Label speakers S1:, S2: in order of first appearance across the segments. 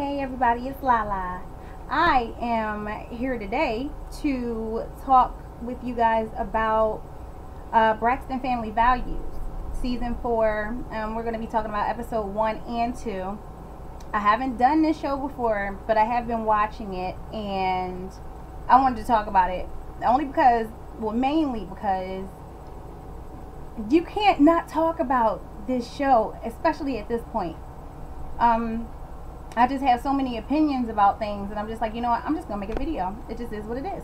S1: Hey everybody, it's Lala. I am here today to talk with you guys about Braxton Family Values, Season 4. We're going to be talking about Episode 1 and 2. I haven't done this show before, but I have been watching it, and I wanted to talk about it. Mainly because you can't not talk about this show, especially at this point. I just have so many opinions about things, and I'm just like, you know what, I'm just gonna make a video. It just is what it is.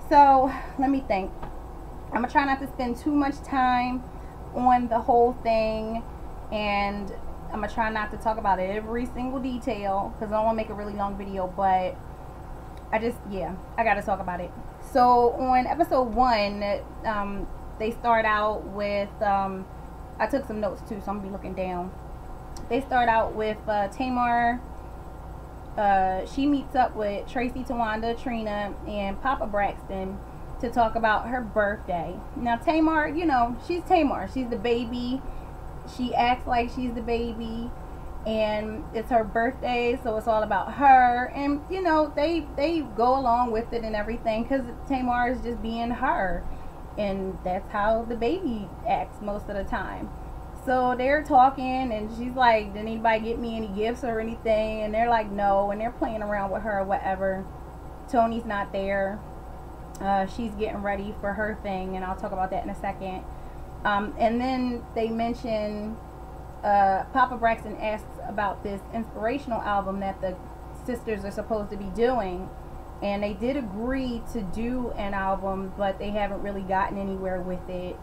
S1: So let me think. I'm gonna try not to spend too much time on the whole thing, and I'm gonna try not to talk about every single detail because I don't want to make a really long video, but I gotta talk about it. So on episode 1, they start out with I took some notes too, so I'm gonna be looking down. They start out with Tamar. She meets up with Tracy, Tawanda, Trina, and Papa Braxton to talk about her birthday. Now Tamar, you know, she's Tamar. She's the baby. She acts like she's the baby, and it's her birthday, so it's all about her. And you know, they go along with it and everything because Tamar is just being her, and that's how the baby acts most of the time. So they're talking, and she's like, did anybody get me any gifts or anything? And they're like, no. And they're playing around with her or whatever. Tony's not there. She's getting ready for her thing, and I'll talk about that in a second. And then they mention, Papa Braxton asks about this inspirational album that the sisters are supposed to be doing. And they did agree to do an album, but they haven't really gotten anywhere with it.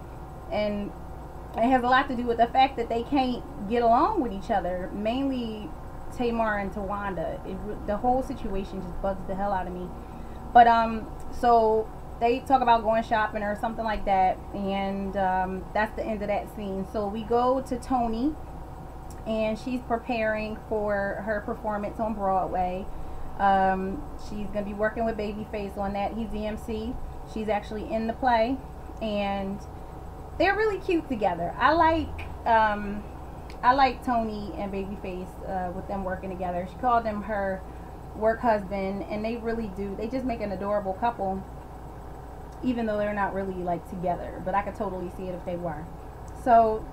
S1: And it has a lot to do with the fact that they can't get along with each other. Mainly Tamar and Tawanda. The whole situation just bugs the hell out of me. But so they talk about going shopping or something like that, and that's the end of that scene. So we go to Tony, and she's preparing for her performance on Broadway. She's gonna be working with Babyface on that. He's the MC. She's actually in the play, and they're really cute together. I like Tony and Babyface with them working together. She called him her work husband, and they really do. They just make an adorable couple, even though they're not really like together. But I could totally see it if they were. So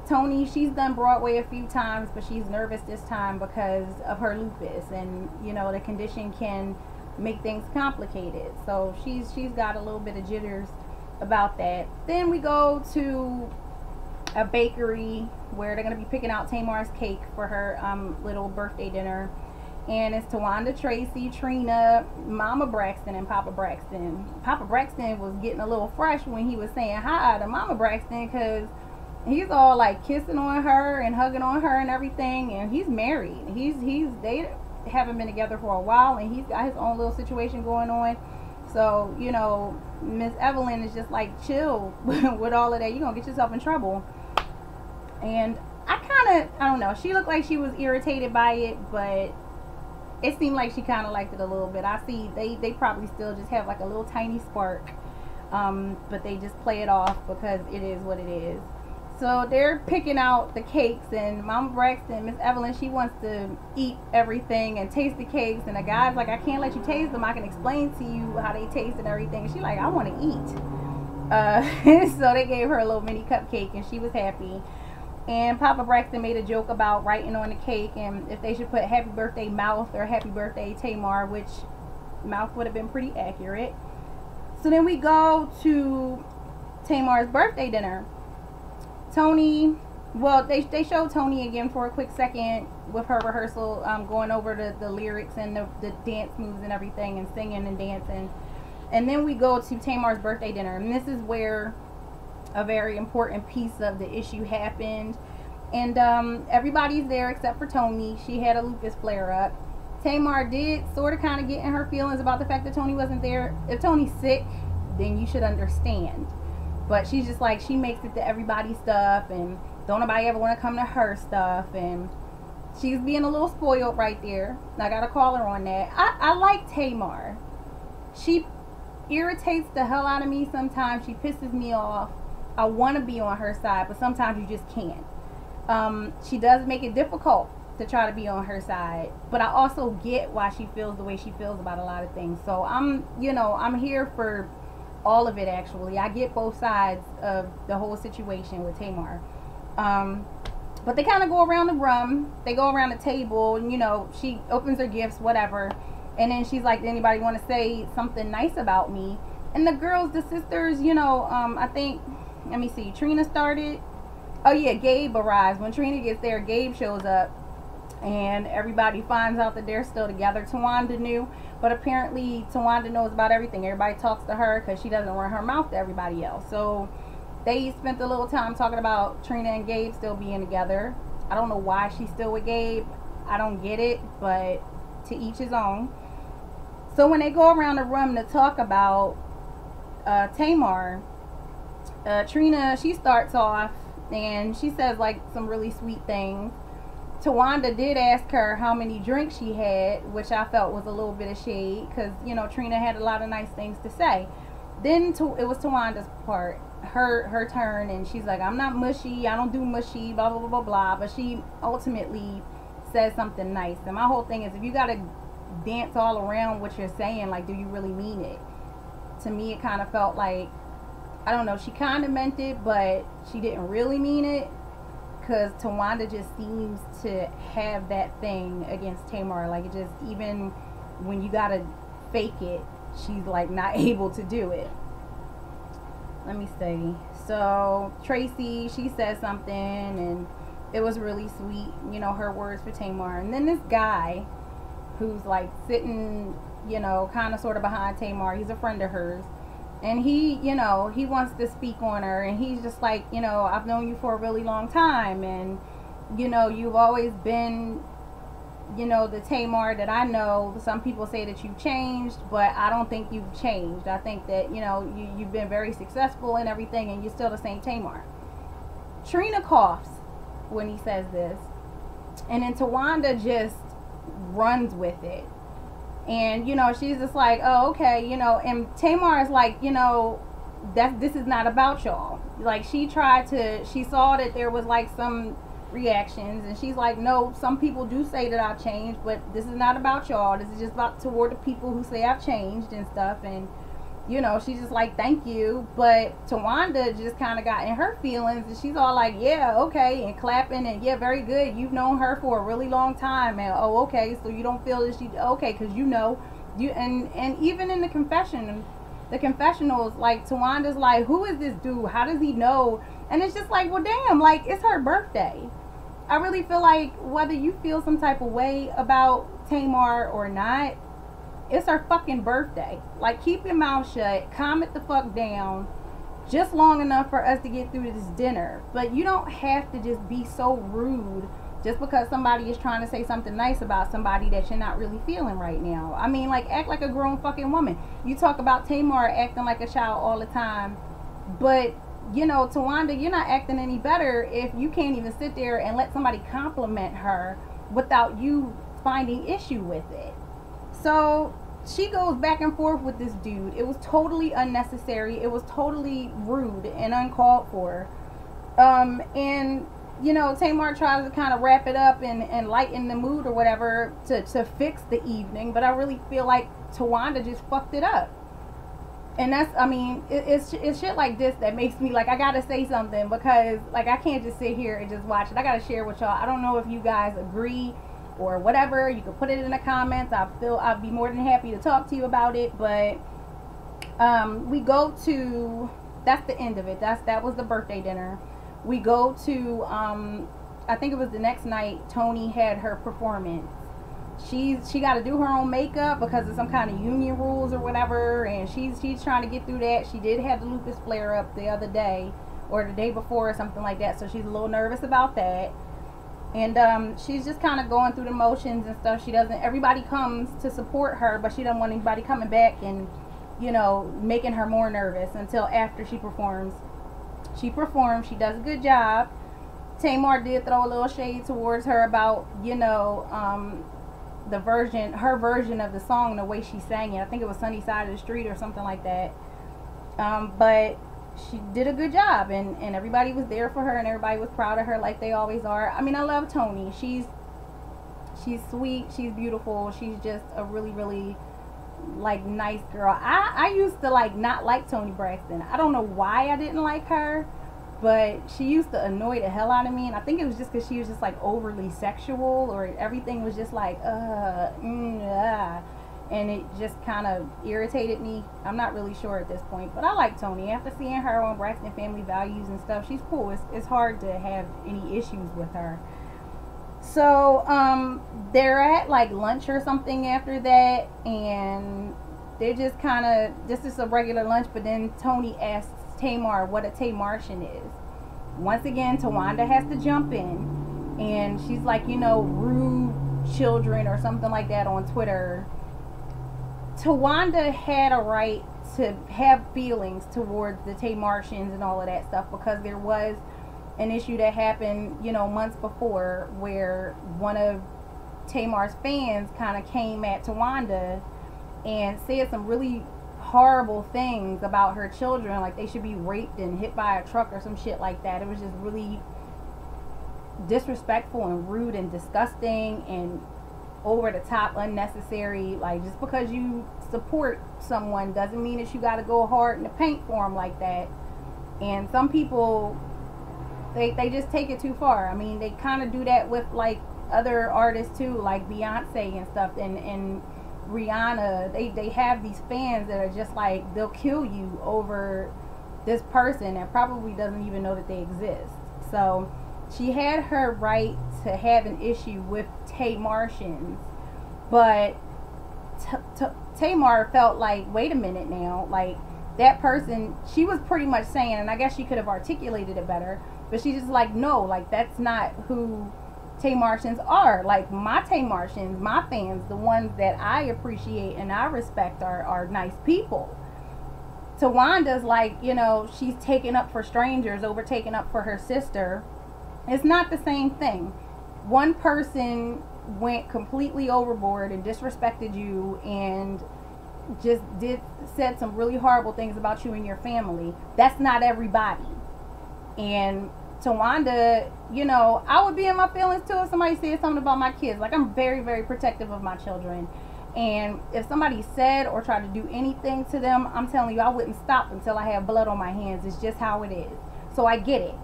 S1: Tony, she's done Broadway a few times, but she's nervous this time because of her lupus, and you know the condition can make things complicated. So she's got a little bit of jitters about that. Then we go to a bakery where they're going to be picking out Tamar's cake for her little birthday dinner, and it's Tawanda, Tracy, Trina, Mama Braxton, and Papa Braxton. Papa Braxton was getting a little fresh when he was saying hi to Mama Braxton, because he's all like kissing on her and hugging on her and everything, and he's married. They haven't been together for a while, and he's got his own little situation going on. So, you know, Miss Evelyn is just like, chill with all of that. You're going to get yourself in trouble. And I don't know. She looked like she was irritated by it, but it seemed like she kind of liked it a little bit. I see they probably still just have like a little tiny spark. But they just play it off because it is what it is. So they're picking out the cakes, and Mama Braxton, Miss Evelyn, she wants to eat everything and taste the cakes, and the guy's like, I can't let you taste them. I can explain to you how they taste and everything. And she's like, I want to eat. So they gave her a little mini cupcake, and she was happy. And Papa Braxton made a joke about writing on the cake, and if they should put happy birthday Mouth or happy birthday Tamar, which Mouth would have been pretty accurate. So then we go to Tamar's birthday dinner. Tony, well, they showed Tony again for a quick second with her rehearsal, going over the lyrics and the dance moves and everything, and singing and dancing. And then we go to Tamar's birthday dinner, and this is where a very important piece of the issue happened. And everybody's there except for Tony. She had a lupus flare-up. Tamar did sort of kind of get in her feelings about the fact that Tony wasn't there. If Tony's sick, then you should understand. But she's just like, she makes it to everybody's stuff, and don't nobody ever want to come to her stuff, and she's being a little spoiled right there. I gotta call her on that. I like Tamar. She irritates the hell out of me sometimes. She pisses me off. I want to be on her side, but sometimes you just can't. She does make it difficult to try to be on her side, but I also get why she feels the way she feels about a lot of things. So I'm, I'm here for all of it. Actually, I get both sides of the whole situation with Tamar. But they kind of go around the room. They go around the table, and she opens her gifts, whatever, and then she's like, "Anybody want to say something nice about me?" And the sisters, I think, let me see, Trina started. Oh yeah, Gabe arrives. When Trina gets there, Gabe shows up, and everybody finds out that they're still together. Tawanda knew, but apparently Tawanda knows about everything. Everybody talks to her because she doesn't run her mouth to everybody else. So they spent a little time talking about Trina and Gabe still being together. I don't know why she's still with Gabe. I don't get it, but to each his own. So when they go around the room to talk about Tamar, Trina, she starts off and she says like some really sweet things. Tawanda did ask her how many drinks she had, which I felt was a little bit of shade because, Trina had a lot of nice things to say. Then it was Tawanda's part, her turn, and she's like, "I'm not mushy, I don't do mushy, blah, blah, blah, blah, blah." But she ultimately says something nice. And my whole thing is, if you got to dance all around what you're saying, like, do you really mean it? To me, it kind of felt like, I don't know, she kind of meant it, but she didn't really mean it. Because Tawanda just seems to have that thing against Tamar. Like, it just, even when you gotta fake it, she's like not able to do it. Let me see. So Tracy, she said something and it was really sweet, her words for Tamar. And then this guy who's like sitting, kind of sort of behind Tamar, he's a friend of hers. And he, he wants to speak on her, and he's just like, I've known you for a really long time, and, you've always been, the Tamar that I know. Some people say that you've changed, but I don't think you've changed. I think that, you've been very successful and everything, and you're still the same Tamar. Trina coughs when he says this, and then Tawanda just runs with it. And, she's just like, "Oh, okay," and Tamar is like, this is not about y'all. Like, she saw that there was like some reactions, and she's like, "No, some people do say that I've changed, but this is not about y'all. This is just about toward the people who say I've changed and stuff." And, she's just like, "Thank you." But Tawanda just kind of got in her feelings, and she's all like, "Yeah, okay," and clapping, and, "Yeah, very good. You've known her for a really long time." And, "Oh, okay, so you don't feel that she, okay, because you and even in the confessionals, like, Tawanda's like, "Who is this dude? How does he know?" And it's just like, well, damn, like, it's her birthday. I really feel like whether you feel some type of way about Tamar or not, it's her fucking birthday. Like, keep your mouth shut, calm it the fuck down, just long enough for us to get through this dinner. But you don't have to just be so rude just because somebody is trying to say something nice about somebody that you're not really feeling right now. I mean, like, act like a grown fucking woman. You talk about Tamar acting like a child all the time, but, Tawanda, you're not acting any better if you can't even sit there and let somebody compliment her without you finding issue with it. So she goes back and forth with this dude. It was totally unnecessary. It was totally rude and uncalled for. And, Tamar tries to kind of wrap it up and lighten the mood or whatever to fix the evening. But I really feel like Tawanda just fucked it up. And that's, I mean, it's shit like this that makes me, like, I gotta say something, because, like, I can't just sit here and just watch it. I gotta share with y'all. I don't know if you guys agree or whatever. You can put it in the comments. I'll be more than happy to talk to you about it. But we go to, that's the end of it. That was the birthday dinner. We go to I think it was the next night. Tony had her performance. She got to do her own makeup because of some kind of union rules or whatever, and she's trying to get through that. She did have the lupus flare up the other day or the day before or something like that, so she's a little nervous about that. And she's just kind of going through the motions and stuff. Everybody comes to support her, but she doesn't want anybody coming back and, making her more nervous until after she performs. She performs. She does a good job. Tamar did throw a little shade towards her about, her version of the song, the way she sang it. I think it was Sunny Side of the Street or something like that. But she did a good job, and everybody was there for her, and everybody was proud of her like they always are. I mean, I love Tony. She's She's sweet, she's beautiful, she's just a really, really like nice girl. I used to like not like Toni Braxton. I don't know why I didn't like her, but she used to annoy the hell out of me, and I think it was just because she was just like overly sexual, or everything was just like and it just kind of irritated me. I'm not really sure at this point, but I like Toni. After seeing her on Braxton Family Values and stuff, she's cool. It's hard to have any issues with her. So they're at like lunch or something after that, and they're just kind of, this is a regular lunch, but then Toni asks Tamar what a Tamartian is. Once again, Tawanda has to jump in, and she's like, you know, rude children or something like that on Twitter. Tawanda had a right to have feelings towards the Tamartians and all of that stuff, because there was an issue that happened, you know, months before, where one of Tamar's fans kind of came at Tawanda and said some really horrible things about her children, like they should be raped and hit by a truck or some shit like that. It was just really disrespectful and rude and disgusting and over the top, unnecessary. Like, just because you support someone doesn't mean that you got to go hard in the paint for them like that. And some people, they just take it too far. I mean, they kind of do that with like other artists too, like Beyonce and stuff, and Rihanna. They have these fans that are just like, they'll kill you over this person that probably doesn't even know that they exist. So she had her right to have an issue with Tamartians, but Tamar felt like, wait a minute now, like that person, she was pretty much saying, and I guess she could have articulated it better, but she's just like, no, like that's not who Tamartians are. Like my Tamartians, my fans, the ones that I appreciate and I respect are nice people. Tawanda's like, you know, she's taking up for strangers over taking up for her sister. It's not the same thing. One person went completely overboard and disrespected you and just said some really horrible things about you and your family. That's not everybody. And Tawanda, you know, I would be in my feelings too if somebody said something about my kids. Like, I'm very, very protective of my children. And if somebody said or tried to do anything to them, I'm telling you, I wouldn't stop until I have blood on my hands. It's just how it is. So I get it.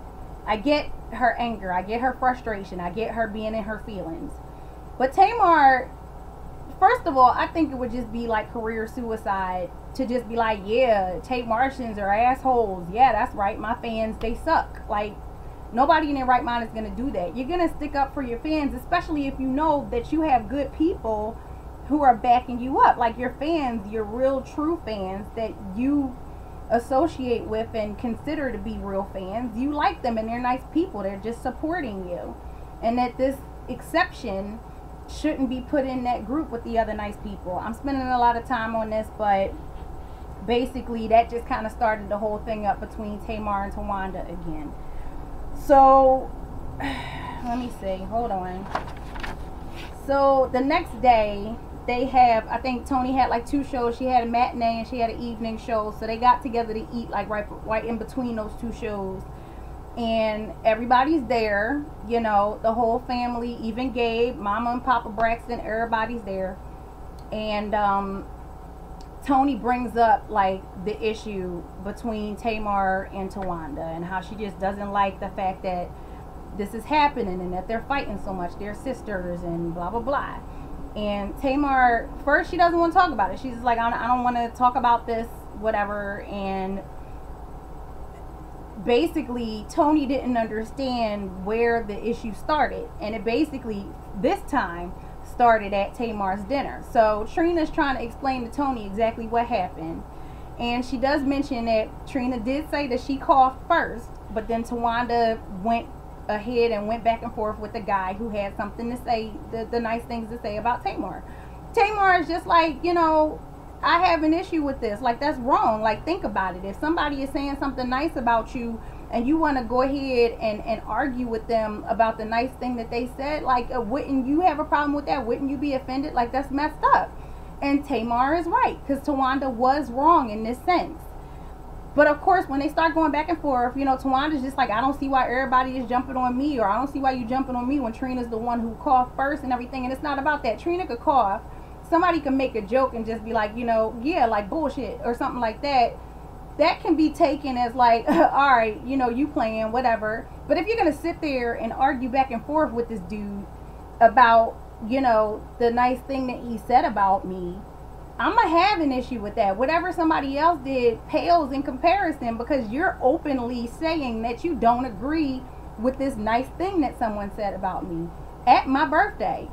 S1: I get her anger. I get her frustration. I get her being in her feelings. But Tamar, first of all, I think it would just be like career suicide to just be like, yeah, Tamartians are assholes. Yeah, that's right. My fans, they suck. Like, nobody in their right mind is going to do that. You're going to stick up for your fans, especially if you know that you have good people who are backing you up. Like your fans, your real true fans that you associate with and consider to be real fans. You like them and they're nice people. They're just supporting you. And that this exception shouldn't be put in that group with the other nice people. I'm spending a lot of time on this, but basically that just kind of started the whole thing up between Tamar and Tawanda again. So let me see, hold on. So the next day they have, I think Toni had like 2 shows. She had a matinee and she had an evening show. So they got together to eat like right in between those 2 shows. And everybody's there, you know, the whole family, even Gabe, Mama and Papa Braxton, everybody's there. And Toni brings up like the issue between Tamar and Tawanda and how she just doesn't like the fact that this is happening and that they're fighting so much. They're sisters and blah, blah, blah. And Tamar, first she doesn't want to talk about it. She's just like, I don't want to talk about this, whatever. And basically Toni didn't understand where the issue started, and it basically this time started at Tamar's dinner. So Trina's trying to explain to Toni exactly what happened, and she does mention that Trina did say that she coughed first, but then Tawanda went ahead and went back and forth with the guy who had something to say, the nice things to say about Tamar. Tamar is just like, you know, I have an issue with this. Like, that's wrong. Like, think about it. If somebody is saying something nice about you and you want to go ahead and argue with them about the nice thing that they said, like, wouldn't you have a problem with that? Wouldn't you be offended? Like, that's messed up. And Tamar is right, because Tawanda was wrong in this sense. But of course, when they start going back and forth, you know, Tawanda's just like, I don't see why everybody is jumping on me, or I don't see why you jumping on me when Trina's the one who coughed first and everything. And it's not about that. Trina could cough. Somebody can make a joke and just be like, you know, yeah, like bullshit or something like that. That can be taken as like, all right, you know, you playing, whatever. But if you're going to sit there and argue back and forth with this dude about, you know, the nice thing that he said about me, I'm going to have an issue with that. Whatever somebody else did pales in comparison, because you're openly saying that you don't agree with this nice thing that someone said about me at my birthday.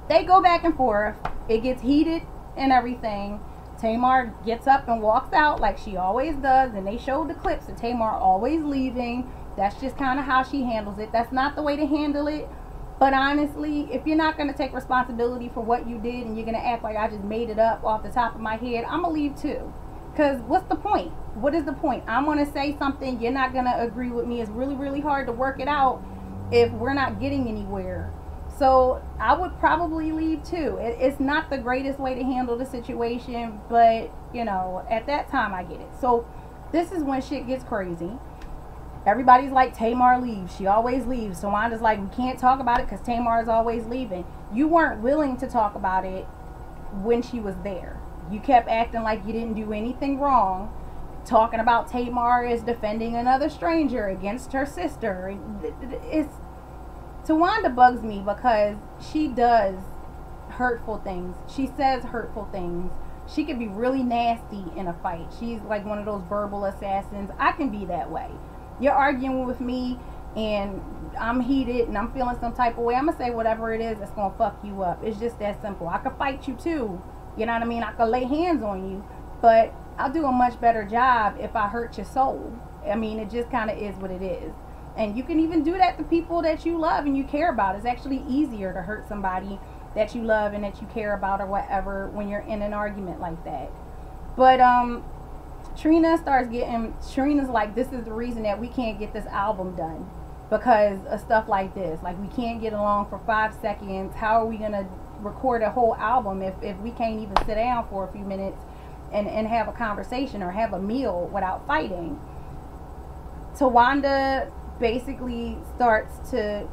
S1: They go back and forth. It gets heated and everything. Tamar gets up and walks out like she always does, and they showed the clips of Tamar always leaving. That's just kind of how she handles it. That's not the way to handle it. But honestly, if you're not going to take responsibility for what you did and you're going to act like I just made it up off the top of my head, I'm going to leave too. Because what's the point? What is the point? I'm going to say something, you're not going to agree with me. It's really, really hard to work it out if we're not getting anywhere. So I would probably leave too. It's not the greatest way to handle the situation, but you know, at that time I get it. So this is when shit gets crazy. Everybody's like, Tamar leaves. She always leaves. So Wanda's like, we can't talk about it because Tamar is always leaving. You weren't willing to talk about it when she was there. You kept acting like you didn't do anything wrong, talking about Tamar as defending another stranger against her sister. Tawanda bugs me because she does hurtful things. She says hurtful things. She can be really nasty in a fight. She's like one of those verbal assassins. I can be that way. You're arguing with me and I'm heated and I'm feeling some type of way. I'm going to say whatever it is that's going to fuck you up. It's just that simple. I could fight you too. You know what I mean? I could lay hands on you. But I'll do a much better job if I hurt your soul. I mean, it just kind of is what it is. And you can even do that to people that you love and you care about. It's actually easier to hurt somebody that you love and that you care about or whatever when you're in an argument like that. But Trina's like, this is the reason that we can't get this album done, because of stuff like this. Like, we can't get along for 5 seconds. How are we going to record a whole album if we can't even sit down for a few minutes and have a conversation or have a meal without fighting? Tawanda basically starts to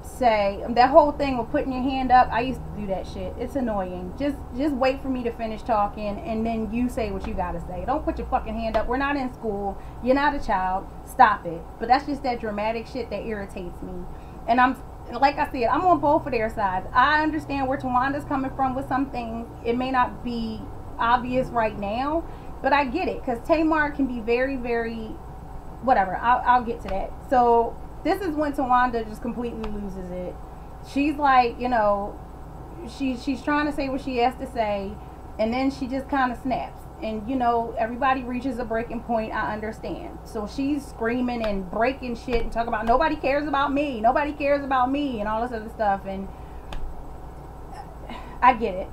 S1: say that whole thing with putting your hand up. I used to do that shit. It's annoying. Just wait for me to finish talking and then you say what you gotta say. Don't put your fucking hand up. We're not in school. You're not a child. Stop it. But that's just that dramatic shit that irritates me. And I'm like I said, I'm on both of their sides. I understand where Tawanda's coming from with some things. It may not be obvious right now, but I get it, because Tamar can be very, very whatever. I'll get to that. So this is when Tawanda just completely loses it. She's like, you know, she's trying to say what she has to say, and then she just kind of snaps. And you know, everybody reaches a breaking point. I understand. So she's screaming and breaking shit and talking about nobody cares about me, nobody cares about me, and all this other stuff. And I get it.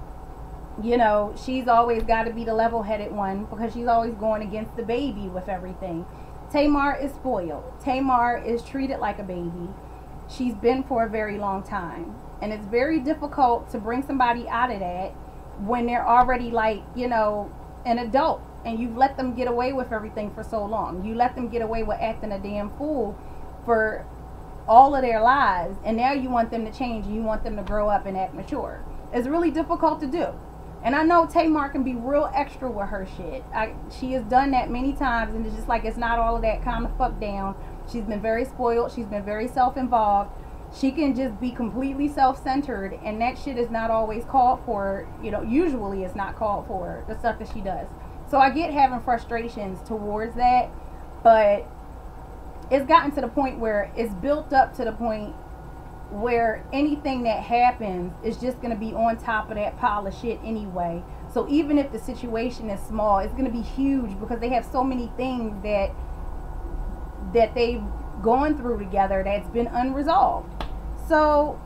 S1: You know, she's always got to be the level-headed one because she's always going against the baby with everything. Tamar is spoiled. Tamar is treated like a baby. She's been for a very long time. And it's very difficult to bring somebody out of that when they're already, like, you know, an adult. And you've let them get away with everything for so long. You let them get away with acting a damn fool for all of their lives. And now you want them to change and you want them to grow up and act mature. It's really difficult to do. And I know Tamar can be real extra with her shit. She has done that many times, and it's just like, it's not all of that kind of fuck down. She's been very spoiled. She's been very self-involved. She can just be completely self-centered, and that shit is not always called for. You know, usually it's not called for, the stuff that she does. So I get having frustrations towards that, but it's gotten to the point where it's built up to the point where anything that happens is just going to be on top of that pile of shit anyway. So even if the situation is small, it's going to be huge because they have so many things that they've gone through together that's been unresolved. So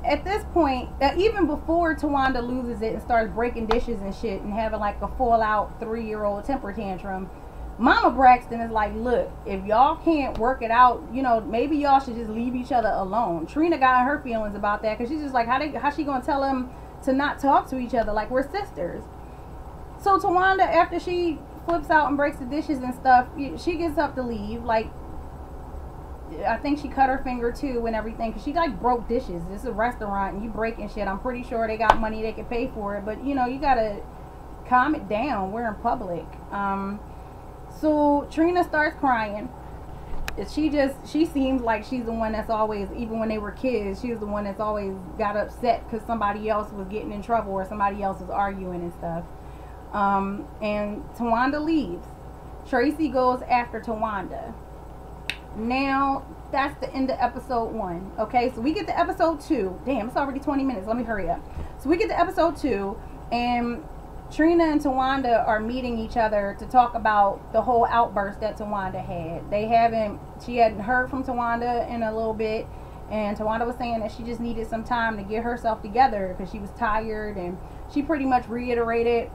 S1: at this point, even before Tawanda loses it and starts breaking dishes and shit and having like a full out 3-year-old temper tantrum, Mama Braxton is like, look, if y'all can't work it out, you know, maybe y'all should just leave each other alone. Trina got her feelings about that because she's just like, how's she going to tell them to not talk to each other like we're sisters? So Tawanda, after she flips out and breaks the dishes and stuff, she gets up to leave. Like, I think she cut her finger too and everything, because she like broke dishes. This is a restaurant and you breaking shit. I'm pretty sure they got money they can pay for it, but you know, you gotta calm it down. We're in public. So Trina starts crying. She seems like she's the one that's always, even when they were kids, she was the one that's always got upset because somebody else was getting in trouble or somebody else was arguing and stuff. And Tawanda leaves. Tracy goes after Tawanda. Now, that's the end of episode 1. Okay, so we get to episode 2. Damn, it's already 20 minutes. Let me hurry up. So we get to episode 2, and Trina and Tawanda are meeting each other to talk about the whole outburst that Tawanda had. She hadn't heard from Tawanda in a little bit, and Tawanda was saying that she just needed some time to get herself together because she was tired, and she pretty much reiterated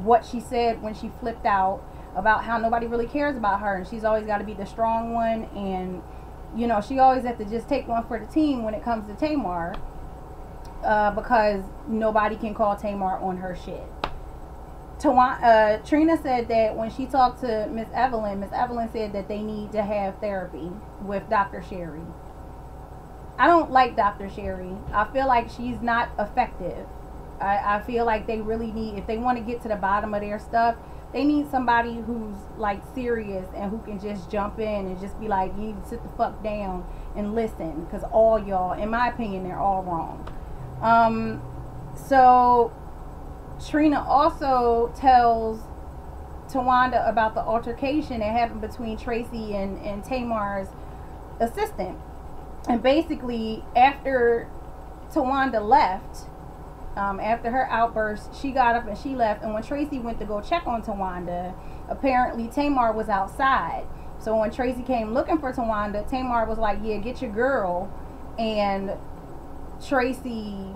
S1: what she said when she flipped out about how nobody really cares about her, and she's always got to be the strong one, and you know, she always has to just take one for the team when it comes to Tamar, because nobody can call Tamar on her shit. Trina said that when she talked to Miss Evelyn said that they need to have therapy with Dr. Sherry. I don't like Dr. Sherry. I feel like she's not effective. I feel like they really need, if they want to get to the bottom of their stuff, they need somebody who's like serious and who can just jump in and just be like, you need to sit the fuck down and listen, because all y'all, in my opinion, they're all wrong. So Trina also tells Tawanda about the altercation that happened between Tracy and Tamar's assistant. And basically, after Tawanda left, after her outburst, she got up and she left. And when Tracy went to go check on Tawanda, apparently Tamar was outside. So when Tracy came looking for Tawanda, Tamar was like, yeah, get your girl. And Tracy,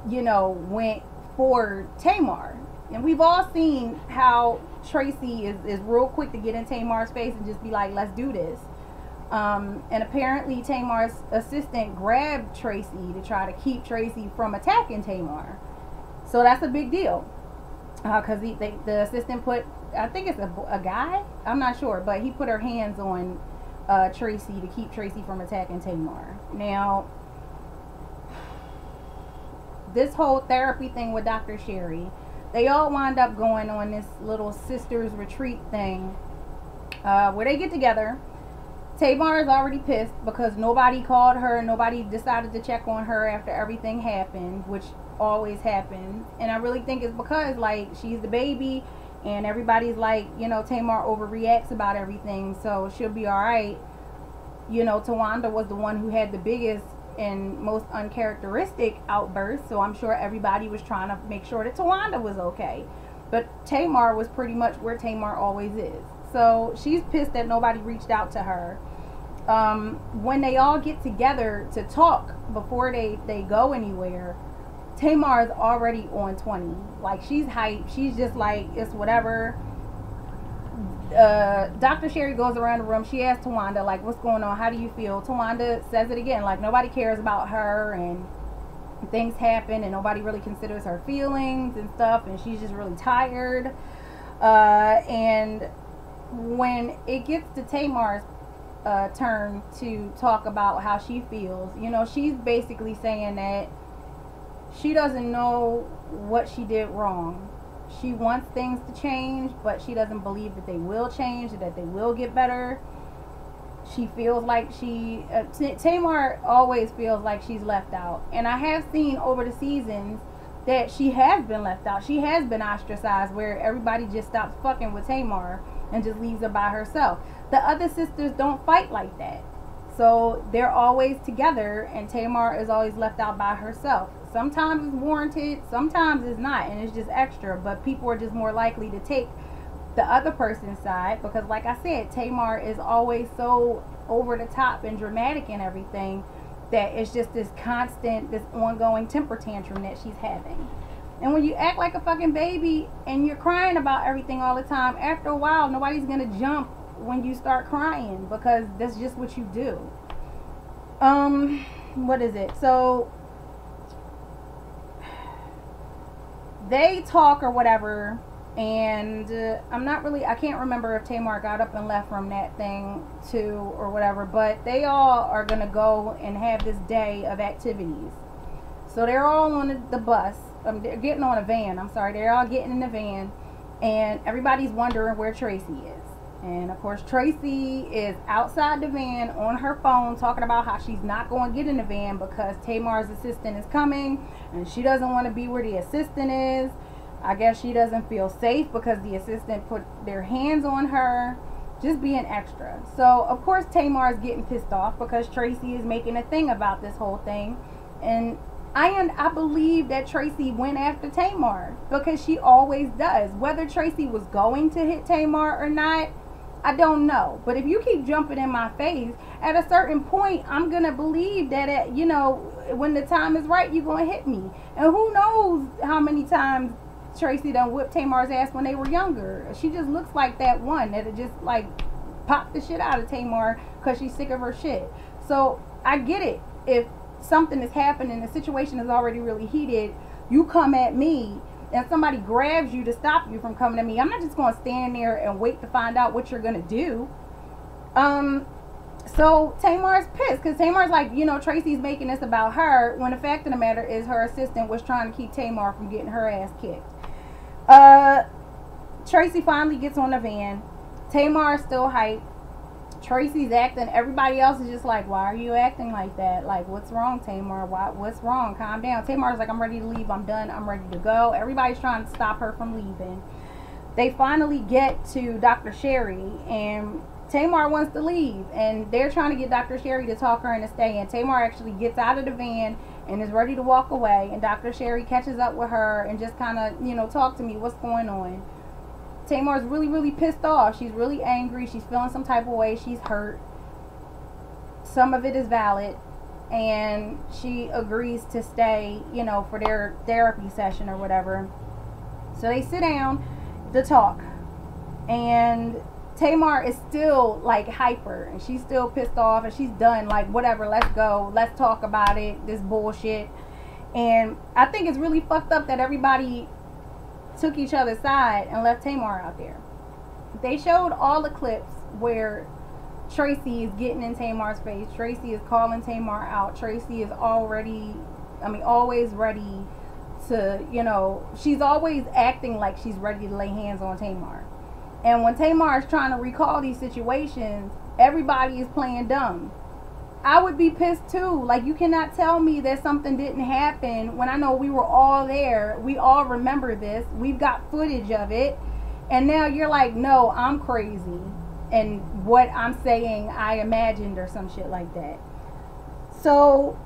S1: you know, went for Tamar. And we've all seen how Tracy is real quick to get in Tamar's face and just be like, let's do this. And apparently Tamar's assistant grabbed Tracy to try to keep Tracy from attacking Tamar. So that's a big deal. Because the assistant put, I think it's a guy, I'm not sure, but he put her hands on Tracy to keep Tracy from attacking Tamar. Now, this whole therapy thing with Dr. Sherry, they all wind up going on this little sisters retreat thing where they get together. Tamar is already pissed because nobody called her, nobody decided to check on her after everything happened, which always happens. And I really think it's because, like, she's the baby and everybody's like, you know, Tamar overreacts about everything, so she'll be alright. You know, Tawanda was the one who had the biggest and most uncharacteristic outburst, so I'm sure everybody was trying to make sure that Tawanda was okay. But Tamar was pretty much where Tamar always is. So she's pissed that nobody reached out to her. When they all get together to talk before they go anywhere, Tamar is already on 20. Like, she's hyped. She's just like, it's whatever. Dr. Sherry goes around the room. She asks Tawanda, like, what's going on? How do you feel? Tawanda says it again, like, nobody cares about her and things happen and nobody really considers her feelings and stuff, and she's just really tired. And when it gets to Tamar's turn to talk about how she feels, you know, she's basically saying that she doesn't know what she did wrong. She wants things to change, but she doesn't believe that they will change, that they will get better. She feels like Tamar always feels like she's left out. And I have seen over the seasons that she has been left out. She has been ostracized, where everybody just stops fucking with Tamar and just leaves her by herself. The other sisters don't fight like that. So they're always together, and Tamar is always left out by herself. Sometimes it's warranted, sometimes it's not, and it's just extra. But people are just more likely to take the other person's side because, like I said, Tamar is always so over the top and dramatic and everything that it's just this constant, this ongoing temper tantrum that she's having. And when you act like a fucking baby and you're crying about everything all the time, after a while nobody's gonna jump when you start crying, because that's just what you do. What is it? So they talk or whatever, And I can't remember if Tamar got up and left from that thing too or whatever, but they all are going to go and have this day of activities. So they're all on the bus. They're getting on a van. I'm sorry. They're all getting in the van. And everybody's wondering where Tracy is. And of course, Tracy is outside the van on her phone talking about how she's not going to get in the van because Tamar's assistant is coming. And she doesn't want to be where the assistant is. I guess she doesn't feel safe because the assistant put their hands on her. Just being extra. So, of course, Tamar is getting pissed off because Tracy is making a thing about this whole thing. And I believe that Tracy went after Tamar because she always does. Whether Tracy was going to hit Tamar or not, I don't know. But if you keep jumping in my face, at a certain point, I'm going to believe that, when the time is right, you're going to hit me. And who knows how many times Tracy done whipped Tamar's ass when they were younger. She just looks like that one that'll just like pop the shit out of Tamar because she's sick of her shit. So I get it. If something is happening, the situation is already really heated, you come at me and somebody grabs you to stop you from coming at me, I'm not just going to stand there and wait to find out what you're going to do. So Tamar's pissed because Tamar's like, Tracy's making this about her when the fact of the matter is her assistant was trying to keep Tamar from getting her ass kicked. Tracy finally gets on the van. Tamar is still hyped. Tracy's acting. Everybody else is just like, why are you acting like that? Like, what's wrong, Tamar? What's wrong? Calm down. Tamar's like, I'm ready to leave. I'm done. I'm ready to go. Everybody's trying to stop her from leaving. They finally get to Dr. Sherry, and Tamar wants to leave. And they're trying to get Dr. Sherry to talk her into staying. Tamar actually gets out of the van and is ready to walk away. And Dr. Sherry catches up with her and just kind of, talk to me. What's going on? Tamar's really, really pissed off. She's really angry. She's feeling some type of way. She's hurt. Some of it is valid. And she agrees to stay, for their therapy session or whatever. So they sit down to talk. And Tamar is still like hyper. And she's still pissed off. And she's done. Like, whatever. Let's go. Let's talk about it. This bullshit. And I think it's really fucked up that everybody took each other's side and left Tamar out there. They showed all the clips where Tracy is getting in Tamar's face. Tracy is calling Tamar out. Tracy is always ready to, she's always acting like she's ready to lay hands on Tamar. And when Tamar is trying to recall these situations, everybody is playing dumb. I would be pissed too. Like, you cannot tell me that something didn't happen when I know we were all there. We all remember this. We've got footage of it. And now you're like, no, I'm crazy. And what I'm saying, I imagined or some shit like that. So,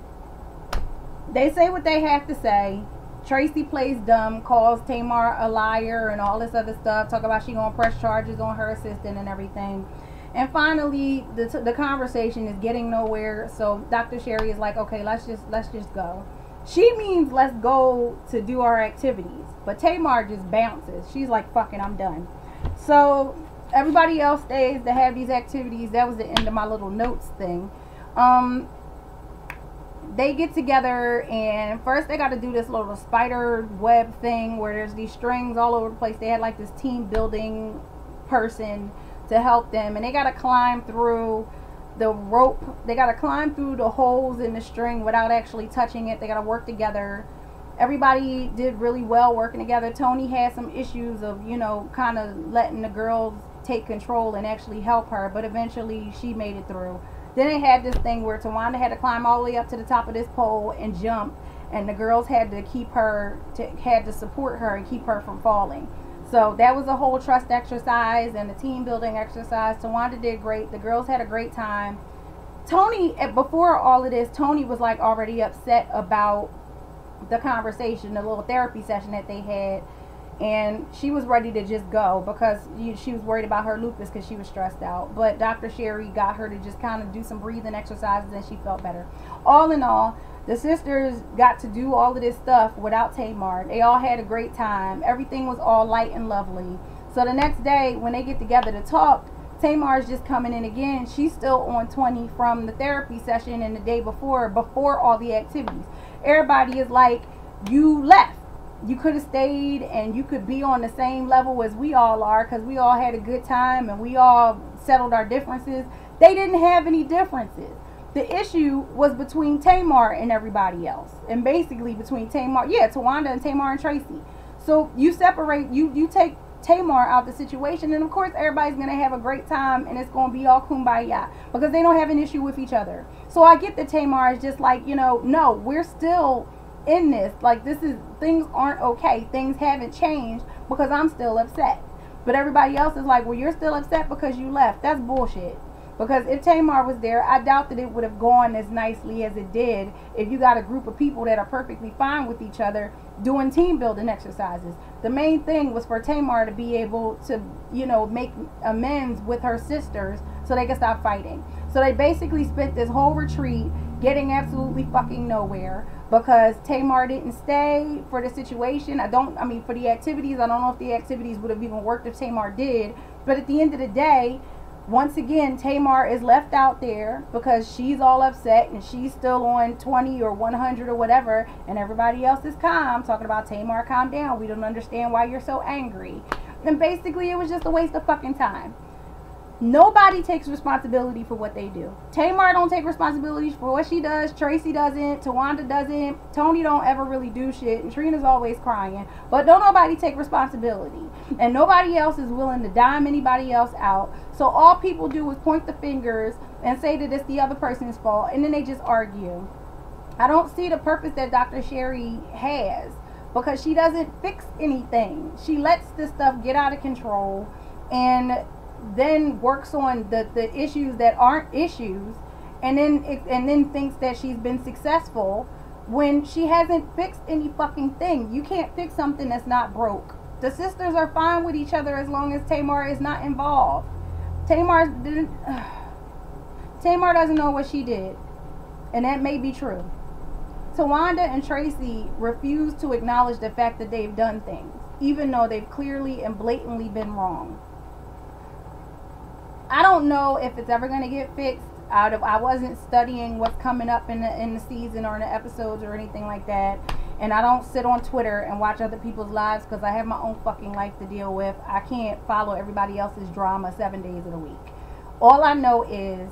S1: they say what they have to say. Tracy plays dumb, calls Tamar a liar and all this other stuff. Talk about she gonna press charges on her assistant and everything. And finally, the conversation is getting nowhere. So Dr. Sherry is like, okay, let's just go. She means let's go to do our activities. But Tamar just bounces. She's like, fuck it, I'm done. So everybody else stays to have these activities. That was the end of my little notes thing. They get together, and first they got to do this little spider web thing where there's these strings all over the place. They had like this team building person to help them, and they got to climb through the rope. They got to climb through the holes in the string without actually touching it. They got to work together. Everybody did really well working together. Tony had some issues of, kind of letting the girls take control and actually help her, but eventually she made it through. Then they had this thing where Tawanda had to climb all the way up to the top of this pole and jump, and the girls had to had to support her and keep her from falling. So that was a whole trust exercise and a team building exercise. Tawanda did great. The girls had a great time. Tony, before all of this, Tony was like already upset about the conversation, the little therapy session that they had. And she was ready to just go because she was worried about her lupus because she was stressed out. But Dr. Sherry got her to just kind of do some breathing exercises and she felt better. All in all, the sisters got to do all of this stuff without Tamar. They all had a great time. Everything was all light and lovely. So the next day, when they get together to talk, Tamar's just coming in again. She's still on 20 from the therapy session and the day before all the activities. Everybody is like, you left. you could have stayed and you could be on the same level as we all are, because we all had a good time and we all settled our differences. They didn't have any differences. The issue was between Tamar and everybody else, and basically between Tawanda and Tamar and Tracy. So you separate, you take Tamar out the situation, and of course everybody's gonna have a great time and it's gonna be all kumbaya because they don't have an issue with each other. So I get that Tamar is just like, no, we're still in this, like, this is, things aren't okay, things haven't changed because I'm still upset. But everybody else is like, well, you're still upset because you left. That's bullshit. Because if Tamar was there, I doubt that it would have gone as nicely as it did if you got a group of people that are perfectly fine with each other doing team building exercises. The main thing was for Tamar to be able to, make amends with her sisters so they could stop fighting. So they basically spent this whole retreat getting absolutely fucking nowhere because Tamar didn't stay for the situation. For the activities, I don't know if the activities would have even worked if Tamar did. But at the end of the day, once again, Tamar is left out there because she's all upset and she's still on 20 or 100 or whatever, and everybody else is calm, talking about, Tamar, calm down. We don't understand why you're so angry. And basically, it was just a waste of fucking time. Nobody takes responsibility for what they do. Tamar don't take responsibility for what she does. Tracy doesn't. Tawanda doesn't. Tony don't ever really do shit. And Trina's always crying. But don't nobody take responsibility. And nobody else is willing to dime anybody else out. So all people do is point the fingers and say that it's the other person's fault. And then they just argue. I don't see the purpose that Dr. Sherry has, because she doesn't fix anything. She lets this stuff get out of control and then works on the issues that aren't issues, and then thinks that she's been successful when she hasn't fixed any fucking thing. You can't fix something that's not broke. The sisters are fine with each other as long as Tamar is not involved. Tamar doesn't know what she did, and that may be true. Tawanda and Tracy refuse to acknowledge the fact that they've done things, even though they've clearly and blatantly been wrong. I don't know if it's ever going to get fixed. I wasn't studying what's coming up in the season or in the episodes or anything like that. And I don't sit on Twitter and watch other people's lives because I have my own fucking life to deal with. I can't follow everybody else's drama 7 days of the week. All I know is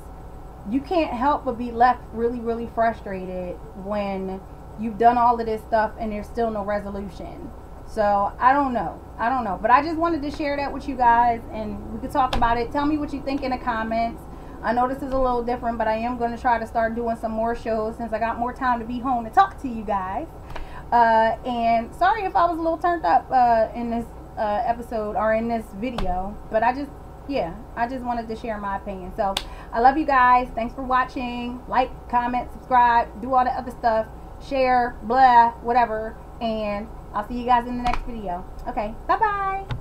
S1: you can't help but be left really, really frustrated when you've done all of this stuff and there's still no resolution. So I don't know, but I just wanted to share that with you guys, and we could talk about it. Tell me what you think in the comments. I know this is a little different, but I am going to try to start doing some more shows since I got more time to be home to talk to you guys. And sorry if I was a little turned up in this episode or in this video, but I just wanted to share my opinion. So I love you guys. Thanks for watching. Like, comment, subscribe, do all the other stuff, share, blah, whatever, and I'll see you guys in the next video. Okay, bye-bye.